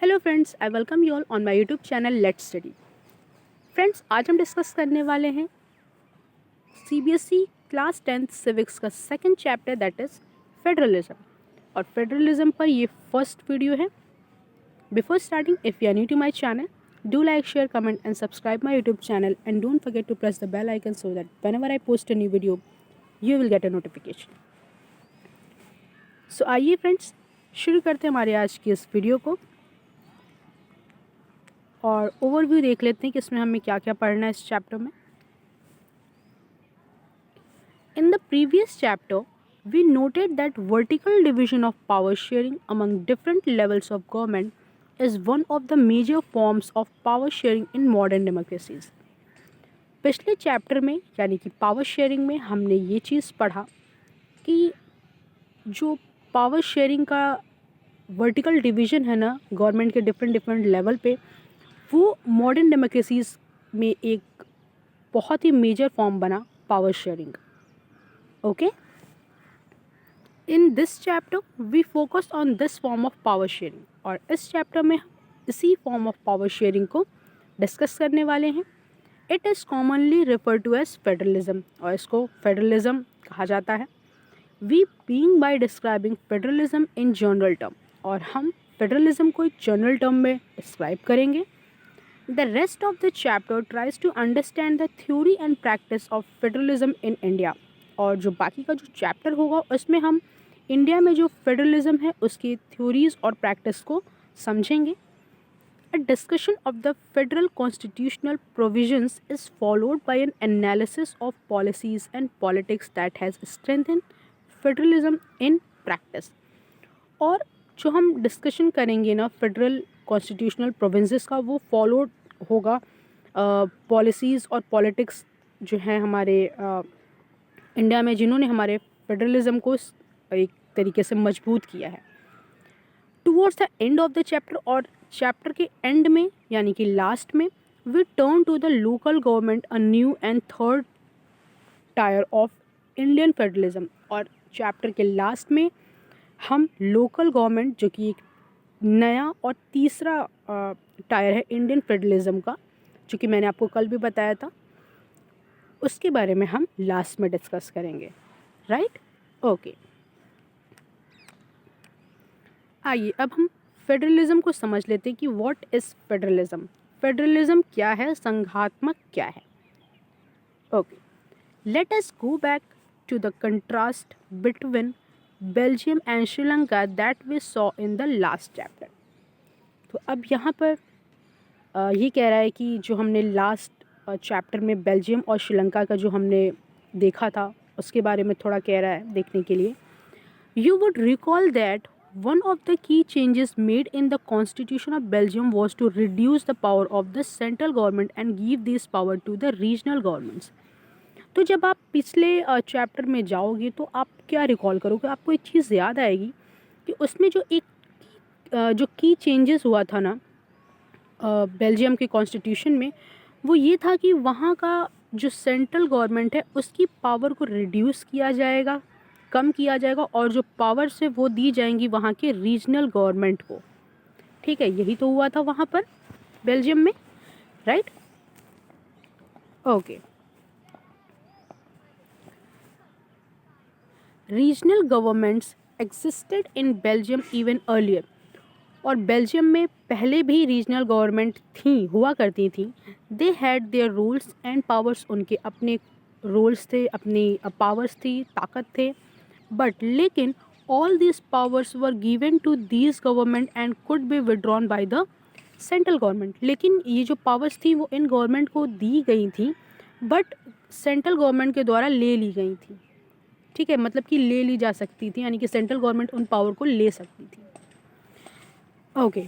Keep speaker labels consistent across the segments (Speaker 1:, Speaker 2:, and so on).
Speaker 1: Hello friends, I welcome you all on my YouTube channel let's study. Friends, आज हम discuss करने वाले हैं सीबीएसई क्लास 10th सिविक्स का second chapter that is federalism. और federalism पर ये फर्स्ट वीडियो है। Before starting, if you are new to my channel, do like, share, comment and subscribe my YouTube channel and don't forget to press the bell icon so that whenever I post a new video you will get a notification. So आइए friends, शुरू करते हैं हमारे आज की इस video को और ओवरव्यू देख लेते हैं कि इसमें हमें क्या क्या पढ़ना है इस चैप्टर में। In the previous chapter, we noted that vertical division of power sharing among different levels of government is one of the major forms of power sharing in modern democracies. पिछले चैप्टर में यानी कि power sharing में हमने ये चीज़ पढ़ा कि जो पावर शेयरिंग का वर्टिकल डिवीज़न है ना गवर्नमेंट के डिफरेंट लेवल पे, वो मॉडर्न डेमोक्रेसीज़ में एक बहुत ही मेजर फॉर्म बना power sharing. Okay, in this chapter we focus on this form of power sharing और इस चैप्टर में इसी फॉर्म ऑफ पावर शेयरिंग को डिस्कस करने वाले हैं। It is commonly refer to as federalism और इसको फेडरलिज्म कहा जाता है। We being by describing federalism in general term, और हम फेडरलिज्म को एक जनरल टर्म में डिस्क्राइब करेंगे। The rest of the chapter tries to understand the theory and practice of federalism in India, और जो बाकी का जो चैप्टर होगा उसमें हम इंडिया में जो फेडरलिज्म है उसकी थ्योरीज और प्रैक्टिस को समझेंगे। A discussion of the federal constitutional provisions is followed by N analysis of policies and politics that has strengthen federalism in practice. और जो हम डिस्कशन करेंगे ना फेडरल कॉन्स्टिट्यूशनल प्रोविंसेस का, वो फॉलोड होगा पॉलिसीज़ और पॉलिटिक्स जो हैं हमारे इंडिया में, जिन्होंने हमारे फेडरलिज्म को एक तरीके से मजबूत किया है। Towards the end of the chapter, और चैप्टर के एंड में यानी कि लास्ट में, we turn to the local government a new and third tier of Indian federalism. और चैप्टर के लास्ट में हम लोकल गवर्नमेंट, जो कि एक नया और तीसरा टायर है इंडियन फेडरलिज्म का, जो कि मैंने आपको कल भी बताया था, उसके बारे में हम लास्ट में डिस्कस करेंगे। राइट? ओके, आइए अब हम फेडरलिज्म को समझ लेते हैं कि व्हाट इज़ फेडरलिज्म। फेडरलिज्म क्या है, संघात्मक क्या है। Okay, let us go back to the contrast between Belgium and Sri Lanka that we saw in the last chapter. तो अब यहाँ पर ये कह रहा है कि जो हमने लास्ट चैप्टर में बेल्जियम और श्रीलंका का जो हमने देखा था उसके बारे में थोड़ा कह रहा है देखने के लिए। You would recall that one of the key changes made in the constitution of Belgium was to reduce the power of the central government and give this power to the regional governments. तो जब आप पिछले chapter में जाओगे तो आप क्या recall करोगे, आपको एक चीज़ याद आएगी कि उसमें जो एक जो की चेंजेस हुआ था ना बेल्जियम के कॉन्स्टिट्यूशन में, वो ये था कि वहाँ का जो सेंट्रल गवर्नमेंट है उसकी पावर को रिड्यूस किया जाएगा, कम किया जाएगा, और जो पावर्स है वो दी जाएंगी वहाँ के रीजनल गवर्नमेंट को। ठीक है, यही तो हुआ था वहाँ पर बेल्जियम में। Right? Okay, regional governments existed in Belgium even earlier, और बेल्जियम में पहले भी रीजनल गवर्नमेंट हुआ करती थी। They had their rules and powers, उनके अपने रूल्स थे, अपनी पावर्स थी, ताकत थे। बट लेकिन all this powers were given to these government and could be withdrawn by the central government. लेकिन ये जो पावर्स थी वो इन गवर्नमेंट को दी गई थी, बट सेंट्रल गवर्नमेंट के द्वारा ले ली गई थी। ठीक है, मतलब कि ले ली जा सकती थी, यानी कि सेंट्रल गवर्नमेंट उन पावर को ले सकती थी। Okay,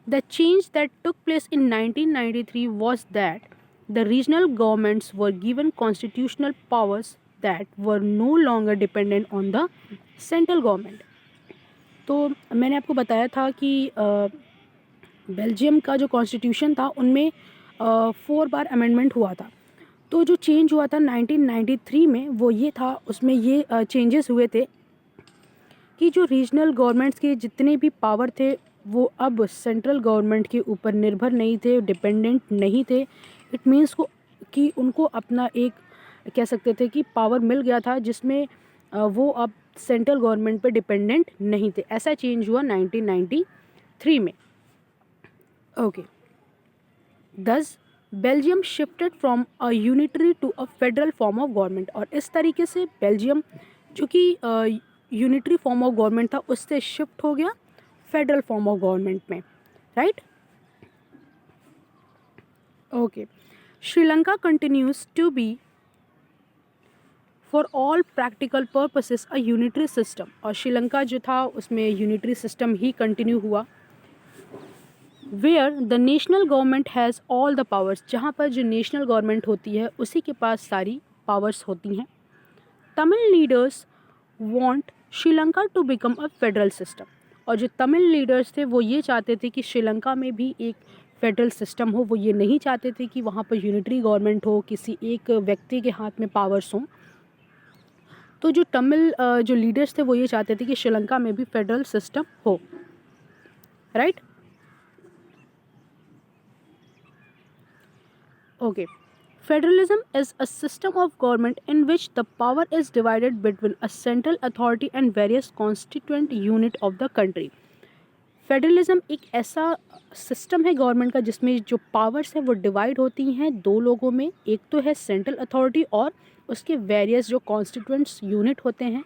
Speaker 1: the change that took place in 1993 was that the regional governments were given constitutional powers that were no longer dependent on the central government. तो मैंने आपको बताया था कि बेल्जियम का जो कॉन्स्टिट्यूशन था उनमें 4 बार अमेंडमेंट हुआ था। तो जो चेंज हुआ था 1993 में वो ये था, उसमें ये चेंजेस हुए थे कि जो रीजनल गवर्नमेंट्स के जितने भी पावर थे वो अब सेंट्रल गवर्नमेंट के ऊपर निर्भर नहीं थे, डिपेंडेंट नहीं थे। इट मीन्स को कि उनको अपना एक कह सकते थे कि पावर मिल गया था, जिसमें वो अब सेंट्रल गवर्नमेंट पे डिपेंडेंट नहीं थे। ऐसा चेंज हुआ 1993 में। Okay, thus Belgium shifted from a unitary to a federal form of government. और इस तरीके से बेल्जियम जो कि यूनिटरी फॉर्म ऑफ गवर्नमेंट था उससे शिफ्ट हो गया फेडरल फॉर्म ऑफ गवर्नमेंट में, right. Okay, Sri Lanka continues to be for all practical purposes a unitary system. और श्रीलंका जो था उसमें यूनिटरी सिस्टम ही कंटिन्यू हुआ। Where the national government has all the powers, जहाँ पर जो नेशनल गवर्नमेंट होती है उसी के पास सारी पावर्स होती हैं। Tamil leaders want Sri Lanka to become a federal system. और जो तमिल लीडर्स थे वो ये चाहते थे कि श्रीलंका में भी एक फेडरल सिस्टम हो। वो ये नहीं चाहते थे कि वहाँ पर यूनिटरी गवर्नमेंट हो, किसी एक व्यक्ति के हाथ में पावर्स हों। तो जो तमिल जो लीडर्स थे वो ये चाहते थे कि श्रीलंका में भी फेडरल सिस्टम हो, right. Okay, federalism is a system of government in which the power is divided between a central authority and various constituent unit of the country. Federalism एक ऐसा सिस्टम है गवर्नमेंट का जिसमें जो पावर्स हैं वो divide होती हैं दो लोगों में। एक तो है सेंट्रल अथॉरिटी और उसके वेरियस जो कॉन्स्टिट्यूएंट्स यूनिट होते हैं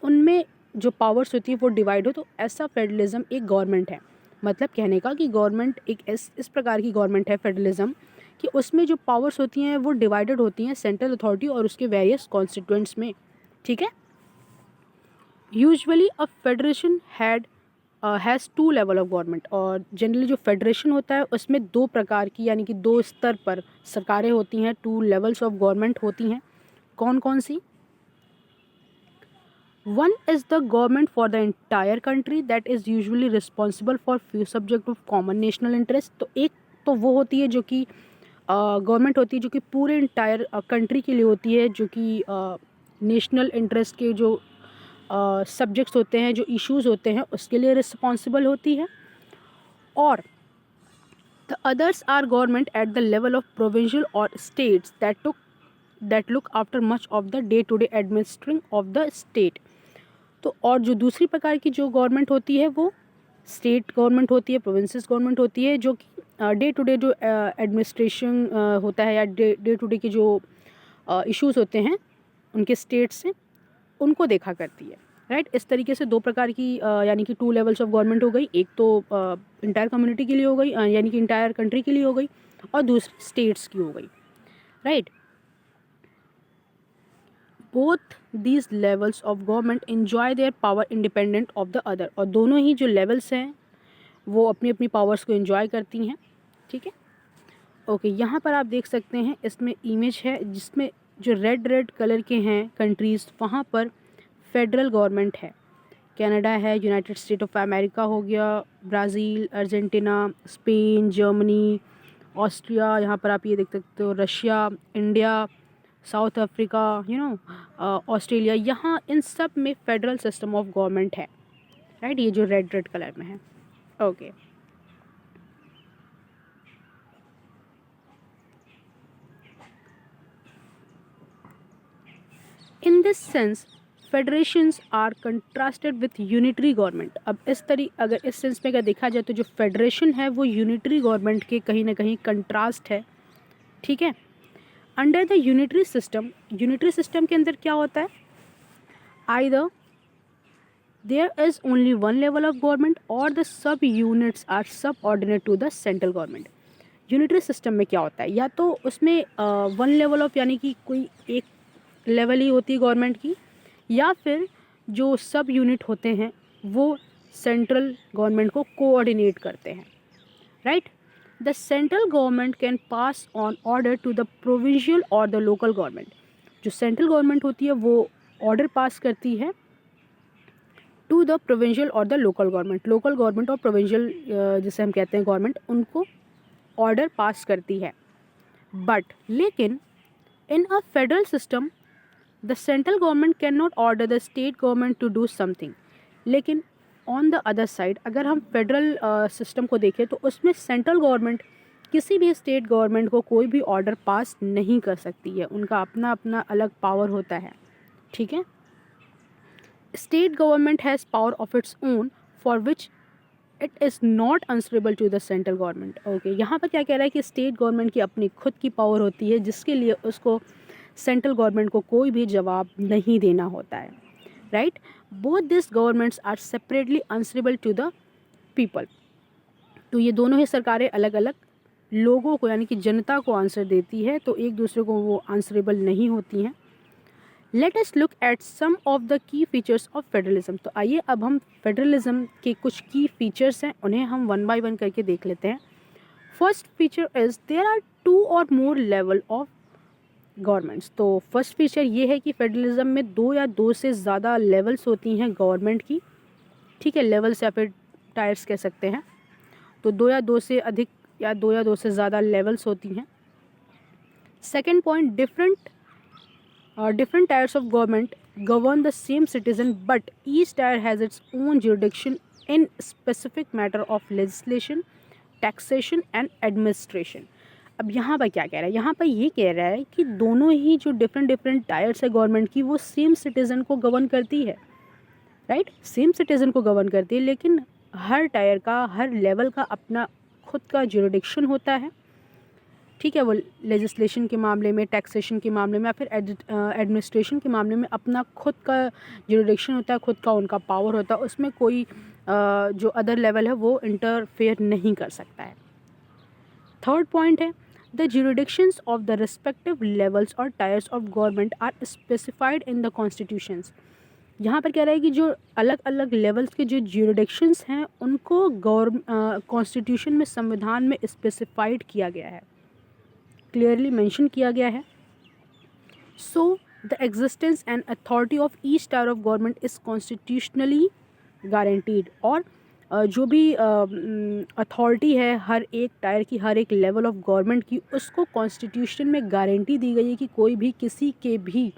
Speaker 1: उनमें जो पावर्स होती है वो डिवाइड हो। तो ऐसा फेडरलिज्म एक गवर्नमेंट है। मतलब कहने का कि गवर्नमेंट एक इस प्रकार की गवर्नमेंट है फेडरलिज्म कि उसमें जो पावर्स होती हैं वो डिवाइडेड होती हैं सेंट्रल अथॉरिटी और उसके वेरियस कॉन्स्टिट्यूएंट्स में, ठीक है। Usually a federation has two level of government. और जनरली जो फेडरेशन होता है उसमें दो प्रकार की यानी कि दो स्तर पर सरकारें होती हैं, टू लेवल्स ऑफ गवर्नमेंट होती हैं। कौन कौन सी? One is the government for the entire country that is usually responsible for few subject of common national interest. तो एक तो वो होती है जो कि गवर्नमेंट होती है जो कि पूरे इंटायर कंट्री के लिए होती है, जो कि नेशनल इंटरेस्ट के जो सब्जेक्ट्स होते हैं, जो इश्यूज़ होते हैं उसके लिए रिस्पॉन्सिबल होती है। और the others are government at the level of provincial और states that look after much of the day to day administering of the state. तो और जो दूसरी प्रकार की जो गवर्नमेंट होती है वो स्टेट गवर्नमेंट होती है, प्रोविंसेस गवर्नमेंट होती है, जो कि डे टू डे जो एडमिनिस्ट्रेशन होता है या डे टू डे के जो इश्यूज़ होते हैं उनके स्टेट से उनको देखा करती है, राइट। इस तरीके से दो प्रकार की यानी कि टू लेवल्स ऑफ गवर्नमेंट हो गई। एक तो इंटायर कम्युनिटी के लिए हो गई यानी कि इंटायर कंट्री के लिए हो गई, और दूसरी स्टेट्स की हो गई, right. Both these levels of government enjoy their power independent of the other. और दोनों ही जो लेवल्स हैं वो अपनी अपनी पावर्स को एंजॉय करती हैं, ठीक है। ओके, यहाँ पर आप देख सकते हैं इसमें इमेज है जिसमें जो रेड रेड कलर के हैं कंट्रीज़ वहाँ पर फेडरल गवर्नमेंट है। कनाडा है, यूनाइटेड स्टेट ऑफ अमेरिका हो गया, Brazil, Argentina, Spain, Germany, Austria, यहाँ पर आप ये देख सकते हो, Russia, India, South Africa, Australia. यहाँ इन सब में फेडरल सिस्टम ऑफ गवर्नमेंट है, राइट। ये जो रेड रेड कलर में है, okay. In this sense federations are contrasted with unitary government. अब अगर इस सेंस में अगर देखा जाए तो जो फेडरेशन है वो यूनिटरी गवर्नमेंट के कहीं ना कहीं कंट्रास्ट है, ठीक है। अंडर द यूनिटरी सिस्टम के अंदर क्या होता है? Either there is only one level of government और the sub units are subordinate to the central government. Unitary system में क्या होता है, या तो उसमें वन लेवल ऑफ यानी कि कोई एक लेवल ही होती है गवर्नमेंट की, या फिर जो सब यूनिट होते हैं वो सेंट्रल गवर्नमेंट को कोऑर्डिनेट करते हैं, right. The central government can pass on order to the provincial और द लोकल गवर्नमेंट। जो सेंट्रल गवर्नमेंट होती है वो ऑर्डर पास करती है टू द प्रोविंशियल और द लोकल गवर्नमेंट और प्रोविंशियल जिसे हम कहते हैं गवर्नमेंट, उनको ऑर्डर पास करती है। बट लेकिन in a federal system the central government can not order the state government to do something. लेकिन ऑन द अदर साइड अगर हम फेडरल सिस्टम को देखें तो उसमें सेंट्रल गवर्नमेंट किसी भी स्टेट गवर्नमेंट को कोई भी ऑर्डर पास नहीं कर सकती है, उनका अपना अपना अलग पावर होता है, ठीक है। State government has power of its own for which it is not answerable to the central government. Okay, यहाँ पर क्या कह रहा है कि स्टेट गवर्नमेंट की अपनी खुद की पावर होती है जिसके लिए उसको सेंट्रल गवर्नमेंट को कोई भी जवाब नहीं देना होता है, right. Both this governments are separately answerable to the people. तो ये दोनों ही सरकारें अलग अलग लोगों को यानी कि जनता को आंसर देती है, तो एक दूसरे को वो आंसरेबल नहीं होती हैं। Let us look at some of the key features of federalism. तो आइए अब हम फेडरलिज्म के कुछ की फीचर्स हैं उन्हें हम वन बाय वन करके देख लेते हैं। First feature is there are 2 or more level of governments. तो फर्स्ट फीचर ये है कि फेडरलिज्म में 2 या 2 से ज़्यादा लेवल्स होती हैं गवर्नमेंट की, ठीक है, लेवल्स या फिर टायर्स कह सकते हैं। तो 2 या 2 से अधिक या 2 या 2 से ज़्यादा लेवल्स होती हैं। Second point, different tiers of government govern the same citizen but each tier has its own jurisdiction in specific matter of legislation, taxation and administration। अब यहाँ पर क्या कह रहा है, यहाँ पर ये कह रहा है कि दोनों ही जो डिफरेंट टायर्स है गवर्नमेंट की वो सेम सिटीज़न को गवर्न करती है, राइट, सेम सिटीज़न को गवर्न करती है, लेकिन हर टायर का हर लेवल का अपना खुद का जुरिडिक्शन होता है, ठीक है। वो लेजिस्लेशन के मामले में, टैक्सेशन के मामले में या फिर एडमिनिस्ट्रेशन के मामले में अपना खुद का जुरिडिक्शन होता है, खुद का उनका पावर होता है, उसमें कोई जो अदर लेवल है वो इंटरफेयर नहीं कर सकता है। थर्ड पॉइंट है the jurisdictions of the respective levels और tiers of government are specified in the constitutions. यहाँ पर कह रहा है कि जो अलग अलग लेवल्स के जो जुरिडिक्शंस हैं उनको कॉन्स्टिट्यूशन में, संविधान में स्पेसिफाइड किया गया है, क्लियरली मेंशन किया गया है। So the existence and authority of each tyre of government is constitutionally guaranteed. और जो भी अथॉरिटी है हर एक टायर की, हर एक लेवल ऑफ गवर्नमेंट की, उसको कॉन्स्टिट्यूशन में गारंटी दी गई है कि कोई भी किसी के भी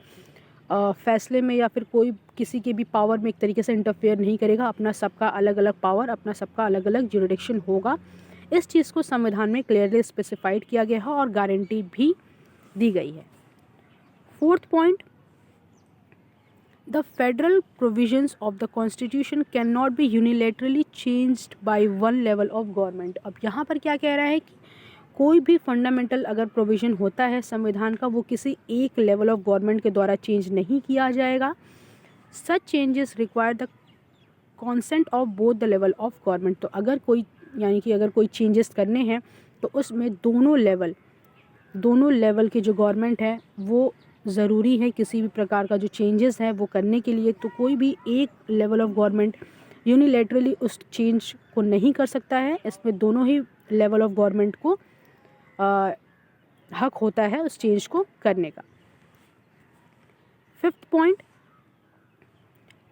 Speaker 1: फैसले में या फिर कोई किसी के भी पावर में एक तरीके से इंटरफेयर नहीं करेगा, अपना सबका अलग अलग पावर, अपना सबका अलग अलग जुरिडिक्शन होगा। इस चीज़ को संविधान में क्लियरली स्पेसिफाइड किया गया है और गारंटी भी दी गई है। Fourth point, the federal provisions of the constitution can not be unilaterally changed by one level of government. अब यहाँ पर क्या कह रहा है कि कोई भी फंडामेंटल अगर प्रोविज़न होता है संविधान का, वो किसी एक लेवल ऑफ गवर्नमेंट के द्वारा चेंज नहीं किया जाएगा। Such changes require the consent of both the level of government. तो अगर कोई यानी कि अगर कोई चेंजेस करने हैं तो उसमें दोनों लेवल के जो गवर्नमेंट है वो ज़रूरी है किसी भी प्रकार का जो चेंजेस है वो करने के लिए। तो कोई भी एक लेवल ऑफ गवर्नमेंट यूनिलेटरली उस चेंज को नहीं कर सकता है, इसमें दोनों ही लेवल ऑफ गवर्नमेंट को हक होता है उस चेंज को करने का। Fifth point,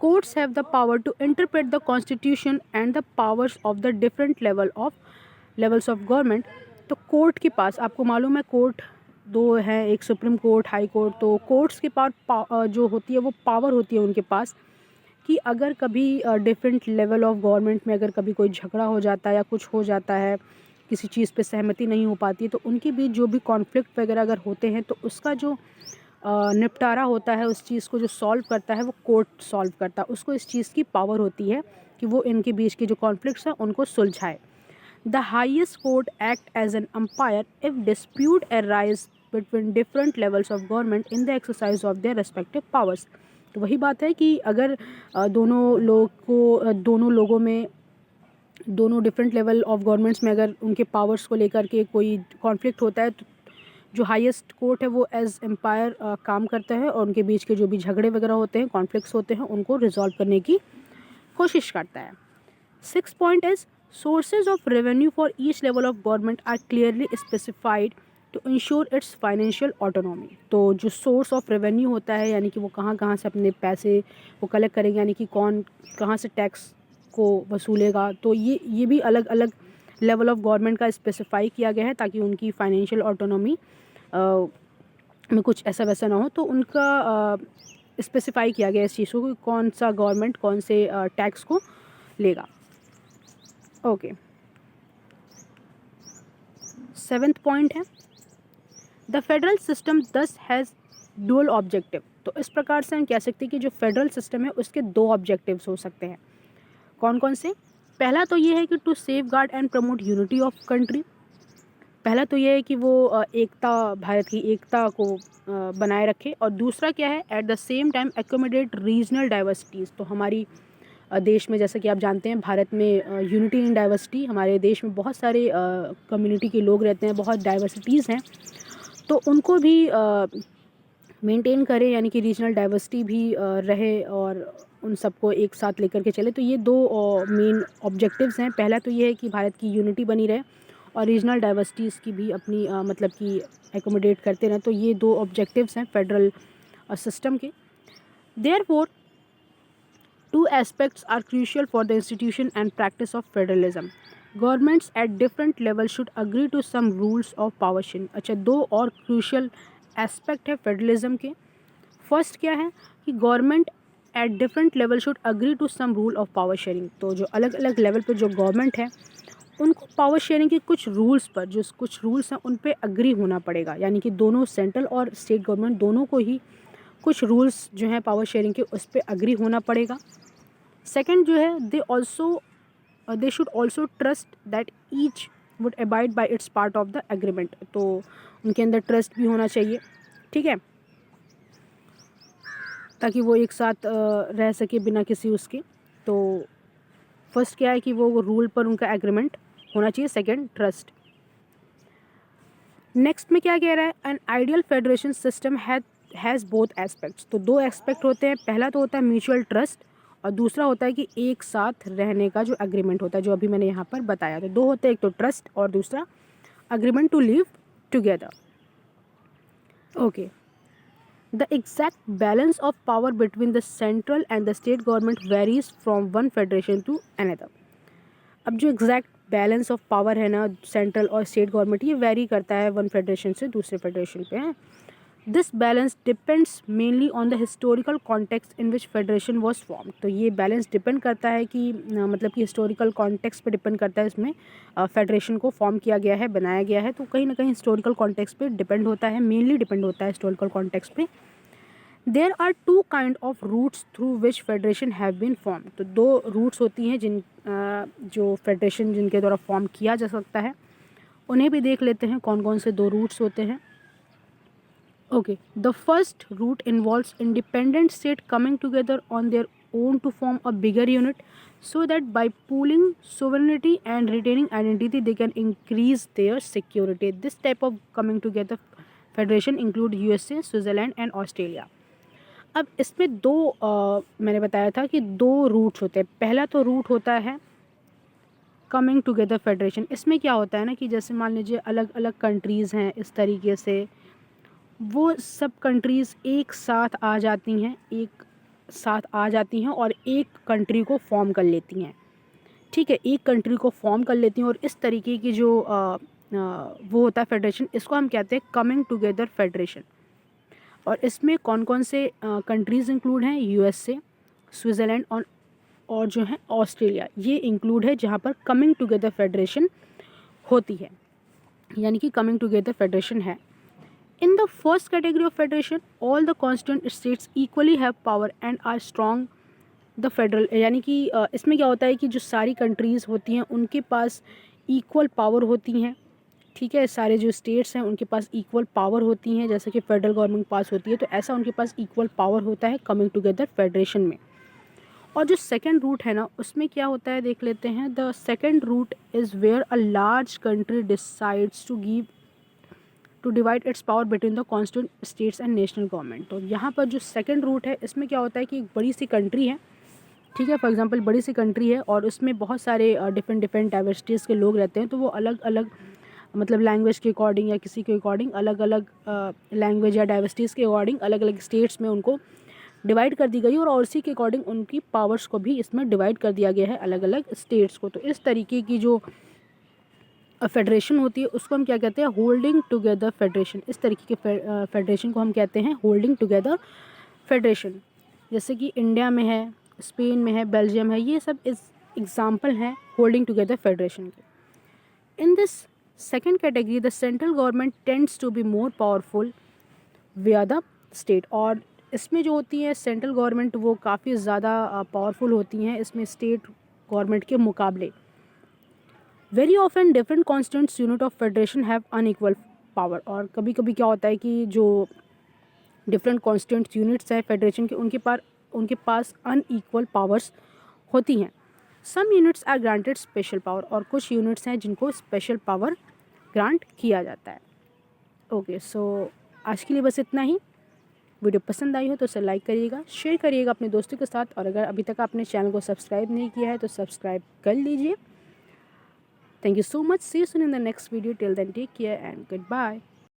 Speaker 1: courts have the power to interpret the constitution and the powers of the different levels of government। तो कोर्ट के पास, आपको मालूम है कोर्ट 2 हैं, एक सुप्रीम कोर्ट, हाई कोर्ट। तो कोर्ट्स के पास जो होती है वो पावर होती है उनके पास कि अगर कभी डिफरेंट लेवल ऑफ गवर्नमेंट में अगर कभी कोई झगड़ा हो जाता है या कुछ हो जाता है, किसी चीज़ पे सहमति नहीं हो पाती है, तो उनके बीच जो भी कॉन्फ्लिक्ट वगैरह अगर होते हैं तो उसका जो निपटारा होता है, उस चीज़ को जो सॉल्व करता है वो कोर्ट सॉल्व करता है। उसको इस चीज़ की पावर होती है कि वो इनके बीच के जो कॉन्फ्लिक्ट्स हैं उनको सुलझाए। The highest court act as an umpire if dispute arise between different levels of government in the exercise of their respective powers. तो वही बात है कि अगर दोनों लोगों में, दोनों डिफरेंट लेवल ऑफ गवर्नमेंट्स में अगर उनके पावर्स को लेकर के कोई कॉन्फ्लिक्ट होता है तो जो हाईएस्ट कोर्ट है वो एज एम्पायर काम करता है और उनके बीच के जो भी झगड़े वगैरह होते हैं, कॉन्फ्लिक्ट्स होते हैं, उनको रिजॉल्व करने की कोशिश करता है। 6 point is sources of revenue for each level of government are clearly specified to ensure its financial autonomy. तो जो सोर्स ऑफ रेवेन्यू होता है यानी कि वो कहाँ से अपने पैसे वो कलेक्ट करेंगे, यानी कि कौन कहाँ से टैक्स को वसूलेगा, तो ये भी अलग अलग लेवल ऑफ गवर्नमेंट का स्पेसिफाई किया गया है ताकि उनकी फाइनेंशियल ऑटोनॉमी में कुछ ऐसा वैसा ना हो। तो उनका स्पेसिफाई किया गया इस चीज़ को कि कौन सा गवर्नमेंट कौन से टैक्स को लेगा। ओके, 7th पॉइंट है द फेडरल सिस्टम दस हैज़ डुअल ऑब्जेक्टिव। तो इस प्रकार से हम कह सकते हैं कि जो फेडरल सिस्टम है उसके दो ऑब्जेक्टिव्स हो सकते हैं। कौन कौन से? पहला तो ये है कि to safeguard and promote unity of country. पहला तो ये है कि वो एकता, भारत की एकता को बनाए रखे। और दूसरा क्या है? At the same time accommodate regional diversities. तो हमारी देश में, जैसा कि आप जानते हैं, भारत में यूनिटी इन डाइवर्सिटी, हमारे देश में बहुत सारे कम्युनिटी के लोग रहते हैं, बहुत डाइवर्सिटीज़ हैं, तो उनको भी मेंटेन करें, यानी कि रीजनल डाइवर्सिटी भी रहे और उन सबको एक साथ लेकर के चले। तो ये दो मेन ऑब्जेक्टिव्स हैं। पहला तो ये है कि भारत की यूनिटी बनी रहे और रीजनल डाइवर्सिटीज़ की भी अपनी मतलब कि एकोमोडेट करते रहें। तो ये दो ऑब्जेक्टिव्स हैं फेडरल सिस्टम के। Therefore two aspects are crucial for the institution and practice of federalism. Governments at different levels should agree to some rules of power sharing. अच्छा, दो और crucial aspect है फेडरलिज्म के। फर्स्ट क्या है कि government at different level should agree to some rule of power sharing. तो जो अलग अलग लेवल पे जो गवर्नमेंट है उनको पावर शेयरिंग के कुछ रूल्स पर, जो कुछ रूल्स हैं उन पे अग्री होना पड़ेगा, यानी कि दोनों सेंट्रल और स्टेट गवर्नमेंट दोनों को ही कुछ रूल्स जो हैं पावर शेयरिंग के उस पर अग्री होना पड़ेगा। सेकेंड जो है, they should also trust that each would abide by its part of the agreement. तो उनके अंदर ट्रस्ट भी होना चाहिए, ठीक है, ताकि वो एक साथ रह सके बिना किसी उसके। तो फर्स्ट क्या है कि वो रूल पर उनका एग्रीमेंट होना चाहिए, सेकेंड ट्रस्ट। नेक्स्ट में क्या कह रहा है? An ideal federation system has both aspects. तो दो एस्पेक्ट होते हैं। पहला तो होता है म्यूचुअल ट्रस्ट और दूसरा होता है कि एक साथ रहने का जो एग्रीमेंट होता है, जो अभी मैंने यहाँ पर बताया। तो दो होते हैं, एक तो ट्रस्ट और दूसरा agreement to live together. Okay, the exact balance of power between the central and the state government varies from one federation to another. अब जो एग्जैक्ट बैलेंस ऑफ पावर है ना सेंट्रल और स्टेट गवर्नमेंट, ये very करता है one federation से दूसरे फेडरेशन पे है। This balance depends mainly on the historical context in which federation was form. तो ये बैलेंस डिपेंड करता है कि मतलब कि हिस्टोरिकल कॉन्टेक्स्ट पे डिपेंड करता है इसमें फेडरेशन को फॉर्म किया गया है, बनाया गया है। तो कहीं ना कहीं हिस्टोरिकल कॉन्टेक्स्ट पे डिपेंड होता है, मेनली डिपेंड होता है हिस्टोरिकल कॉन्टेक्स्ट पे। There are two kind of routes through which federation have been form. तो दो रूट्स होती हैं जिन जो फेडरेशन जिनके द्वारा फॉर्म किया जा सकता है, उन्हें भी देख लेते हैं कौन कौन से दो रूट्स होते हैं। Okay, the first route involves independent state coming together on their own to form a bigger unit, so that by pooling sovereignty and retaining identity, they can increase their security. This type of coming together federation include USA, Switzerland and Australia. अब इसमें दो मैंने बताया था कि दो roots होते हैं। पहला तो रूट होता है कमिंग टुगेदर फेडरेशन। इसमें क्या होता है ना कि जैसे मान लीजिए अलग अलग कंट्रीज़ हैं, इस तरीके से वो सब कंट्रीज़ एक साथ आ जाती हैं और एक कंट्री को फॉर्म कर लेती हैं, ठीक है, एक कंट्री को फॉर्म कर लेती हैं। और इस तरीके की जो वो होता है फेडरेशन, इसको हम कहते हैं कमिंग टुगेदर फेडरेशन। और इसमें कौन कौन से कंट्रीज़ इंक्लूड हैं? USA, स्विट्ज़रलैंड और जो है ऑस्ट्रेलिया, ये इंक्लूड है जहाँ पर कमिंग टुगेदर फेडरेशन होती है, यानी कि कमिंग टुगेदर फेडरेशन है। In the first category of federation, all the constituent states equally have power and are strong the federal, यानी कि इसमें क्या होता है कि जो सारी कंट्रीज़ होती हैं उनके पास इक्वल पावर होती हैं, ठीक है, सारे जो स्टेट्स हैं उनके पास इक्वल पावर होती हैं, जैसे कि फेडरल गवर्नमेंट पास होती है, तो ऐसा उनके पास इक्वल पावर होता है कमिंग टुगेदर फेडरेशन में। और जो सेकेंड रूट है ना उसमें क्या होता है देख लेते हैं। The second route is where a large country decides to divide its power between the constituent states and national government. तो यहाँ पर जो सेकंड रूट है इसमें क्या होता है कि एक बड़ी सी कंट्री है, ठीक है, फॉर एग्जांपल बड़ी सी कंट्री है और उसमें बहुत सारे डिफरेंट डाइवर्सिटीज़ के लोग रहते हैं। तो वो अलग अलग मतलब लैंग्वेज के अकॉर्डिंग या किसी के अकॉर्डिंग अलग अलग लैंग्वेज या डाइवर्सिटीज़ के अकॉर्डिंग अलग अलग स्टेट्स में उनको डिवाइड कर दी गई और उसी के अकॉर्डिंग उनकी पावर्स को भी इसमें डिवाइड कर दिया गया है अलग अलग स्टेट्स को। तो इस तरीके की जो फेडरेशन होती है उसको हम क्या कहते हैं? Holding together federation. इस तरीके के फेडरेशन को हम कहते हैं होल्डिंग टुगेदर फेडरेशन। जैसे कि इंडिया में है, स्पेन में है, बेल्जियम है, ये सब इस एग्जाम्पल हैं होल्डिंग टुगेदर फेडरेशन के। In this second category the central government tends to be more powerful via the state, और इसमें जो होती है सेंट्रल गवर्नमेंट वो काफ़ी ज़्यादा पावरफुल होती हैं इसमें स्टेट गवर्नमेंट के मुकाबले। Very often different constituents unit of federation have unequal power, और कभी कभी क्या होता है कि जो डिफरेंट कॉन्स्टिट्यूंट यूनिट्स हैं फेडरेशन के उनके पास अनइक्वल पावर्स होती हैं। Some units are granted special power, और कुछ यूनिट्स हैं जिनको स्पेशल पावर ग्रांट किया जाता है। ओके, सो आज के लिए बस इतना ही। वीडियो पसंद आई हो तो उसे लाइक करिएगा, शेयर करिएगा अपने दोस्तों के साथ, और अगर अभी तक आपने चैनल को सब्सक्राइब नहीं किया है तो सब्सक्राइब कर लीजिए। Thank you so much. See you soon in the next video. Till then, take care and goodbye.